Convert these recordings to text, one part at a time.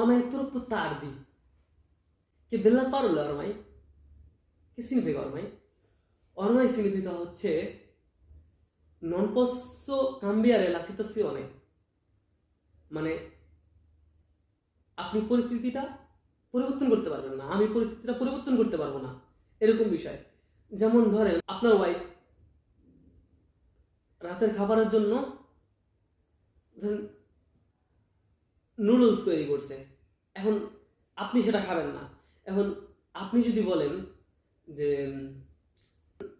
ormai è troppo tardi. Che bella parola ormai. Che significa ormai? Ormai significa হচ্ছে non posso cambiare la situazione. মানে আপনি পরিস্থিতিটা পরিবর্তন করতে পারবেন না, আমি পরিস্থিতিটা পরিবর্তন করতে পারবো না, এরকম বিষয়। যেমন ধরেন আপনার ওয়াইফ রাতের খাবারের জন্য ধরেন নুডলস তৈরি করছে, এখন আপনি সেটা খাবেন না। এখন আপনি যদি বলেন যে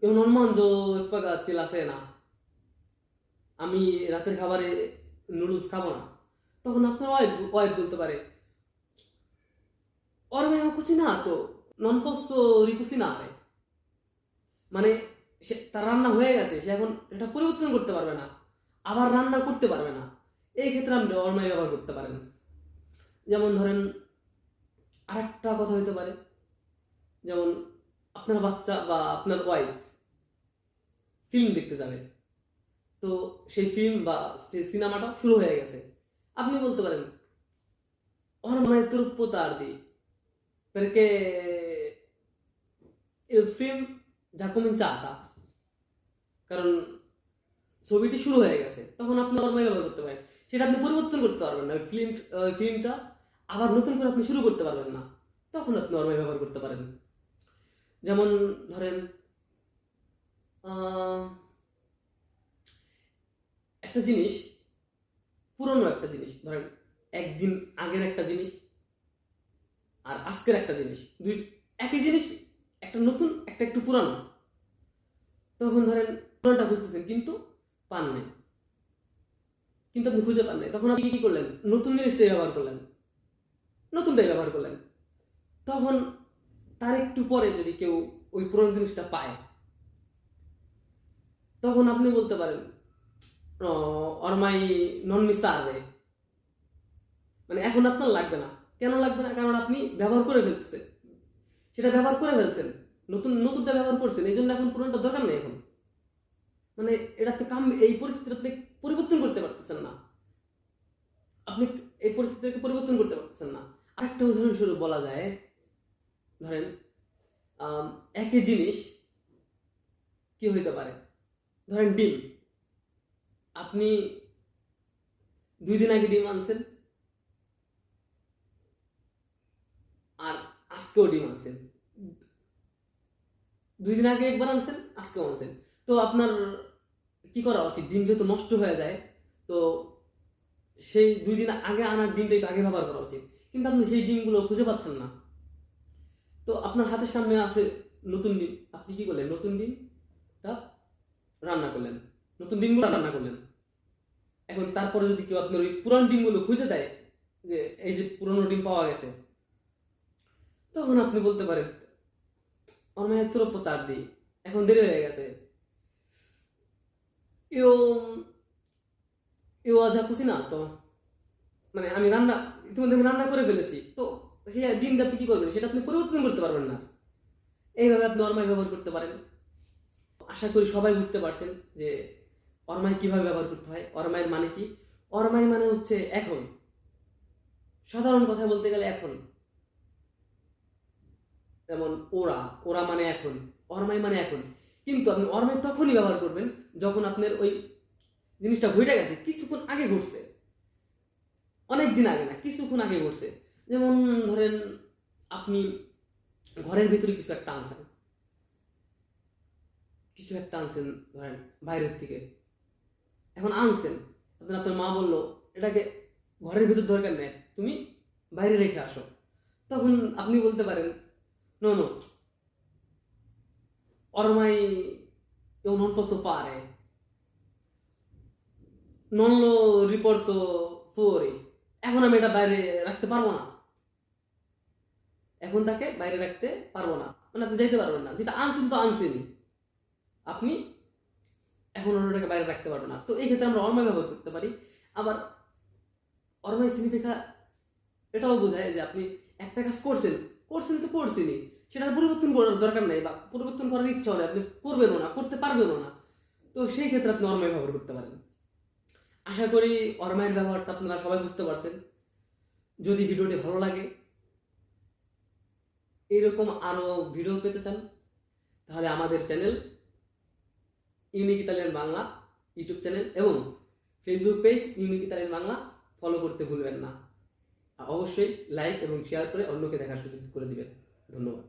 io non mangio spaghetti la sera, আমি রাতের খাবারে নুডলস খাবো না, তখন আপনার ওয়াইফ বলতে পারে ormai ho cucinato, non posso ricucinare. মানে তার রান্না হয়ে গেছে, সে এখন এটা পরিবর্তন করতে পারবে না, আবার রান্না করতে পারবে না। এই ক্ষেত্রে আপনি ormai ব্যবহার করতে পারেন। যেমন ধরেন আরেকটা কথা হতে পারে, যেমন আপনার বাচ্চা বা আপনার ওয়াইফ ফিল্ম দেখতে যাবে, তো সেই ফিল্ম বা সেই সিনেমাটা শুরু হয়ে গেছে, আপনি বলতে পারেন ormai è troppo tardi perché il film già cominciata, কারণ ছবিটি শুরু হয়ে গেছে, তখন আপনি ormai ব্যবহার করতে পারেন। সেটা আপনি পরিবর্তন করতে পারবেন না, ফিল্মটা আবার নতুন করে আপনি শুরু করতে পারবেন না, তখন আপনি ormai ব্যবহার করতে পারেন। যেমন ধরেন একটা জিনিস, পুরনো একটা জিনিস, ধরেন একদিন আগের একটা জিনিস আর আজকের একটা জিনিস, দুই একই জিনিস, একটা নতুন একটা একটু পুরানো। তখন ধরেন পুরানটা খুঁজতেছেন কিন্তু পান নাই, কিন্তু আপনি খুঁজে পান নাই, তখন আপনি কি করলেন? নতুন জিনিসটাই ব্যবহার করলেন, নতুনটাই ব্যবহার করলেন। তখন তার একটু পরে যদি কেউ ওই পুরনো জিনিসটা পায়, তখন আপনি বলতে পারেন ormai non mi serve, মানে এখন আপনার লাগবে না। কেন লাগবে না? কারণ আপনি ব্যবহার করে ফেলছেন, সেটা ব্যবহার করে ফেলছেন, নতুনটা ব্যবহার করছেন, এই জন্য এখন পুরোনোটা দরকার নেই। এখন মানে এটাতে এই পরিস্থিতি আপনি পরিবর্তন করতে পারতেছেন না, আপনি এই পরিস্থিতিকে পরিবর্তন করতে পারতেছেন না। আরেকটা উদাহরণস্বরূপ বলা যায়, ধরেন একই জিনিস কি হইতে পারে, ধরেন ডিম, আপনি 2 দিন আগে ডিম আনছেন আর আজকেও ডিম আনছেন, 2 দিন আগে একবার আনছেন, আজকেও আনছেন, তো আপনার কি করা উচিত? ডিম যেহেতু নষ্ট হয়ে যায়, তো সেই 2 দিন আগে আনার ডিমটাই তো আগে ব্যবহার করা উচিত, কিন্তু আপনি সেই ডিমগুলো খুঁজে পাচ্ছেন না। তো আপনার হাতের সামনে আছে নতুন ডিম, আপনি কি করলেন? নতুন ডিমটা রান্না করলেন, নতুন ডিমগুলো রান্না করলেন। এখন তারপরে যদি কেউ আপনার ওই পুরান ডিমগুলো খুঁজে দেয় যে এই যে পুরনো ডিম পাওয়া গেছে, তখন আপনি বলতে পারেন ormai è troppo tardi, এখন দেরি হয়ে গেছে, io ho già cucinato, মানে আমি ইতিমধ্যে রান্না করে ফেলেছি, তো সেই ডিম দিয়ে আপনি কি করবেন? সেটা আপনি পরিবর্তন করতে পারবেন না। এইভাবে আপনি ormai ব্যবহার করতে পারেন। আশা করি সবাই বুঝতে পারছেন যে ormai কিভাবে ব্যবহার করতে হয়। ormai মানে কি? ormai মানে হচ্ছে এখন, সাধারণ কথা বলতে গেলে এখন। যেমন ওরা মানে এখন, ormai মানে এখন। কিন্তু আপনি ormai তখনই ব্যবহার করবেন যখন আপনার ওই জিনিসটা ঘটে গেছে, কিছুক্ষণ আগে ঘটছে, অনেক দিন আগে না, কিছুক্ষণ আগে ঘটছে। যেমন ধরেন আপনি ঘরের ভিতরে কিছু একটা আনছেন, ধরেন বাইরের থেকে, এখন আনছেন, আপনার মা বললো এটাকে ঘরের ভিতর দরকার নেই, তুমি বাইরে রেখে আসো, তখন আপনি বলতে পারেন no no ormai io non posso fare, non lo riporto fuori, এখন আমি এটা বাইরে রাখতে পারবো না, এখন তাকে বাইরে রাখতে পারবো না, মানে আপনি যাইতে পারবেন না, যেটা আনছেন তো আনছেনই, আপনি এখন ওটাকে বাইরে রাখতে পারবেন না। তো এই ক্ষেত্রে আমরা ormai ব্যবহার করতে পারি। আবার ormai সিগনিফিকা এটাও বোঝায় যে আপনি একটা কাজ করছেন তো করছেনই, সেটার পরিবর্তন করার দরকার নাই, বা পরিবর্তন করার ইচ্ছা হলে আপনি করবেনও না, করতে পারবেনও না, তো সেই ক্ষেত্রে আপনি ormai ব্যবহার করতে পারেন। আশা করি ormai এর ব্যবহারটা আপনারা সবাই বুঝতে পারছেন। যদি ভিডিওটি ভালো লাগে, এরকম আরও ভিডিও পেতে চান, তাহলে আমাদের channel unique Italian Bangla YouTube channel এবং Facebook page unique Italian Bangla follow করতে ভুলবেন না। আর অবশ্যই লাইক এবং শেয়ার করে অন্যকে দেখার সুযোগ করে দিবেন। ধন্যবাদ।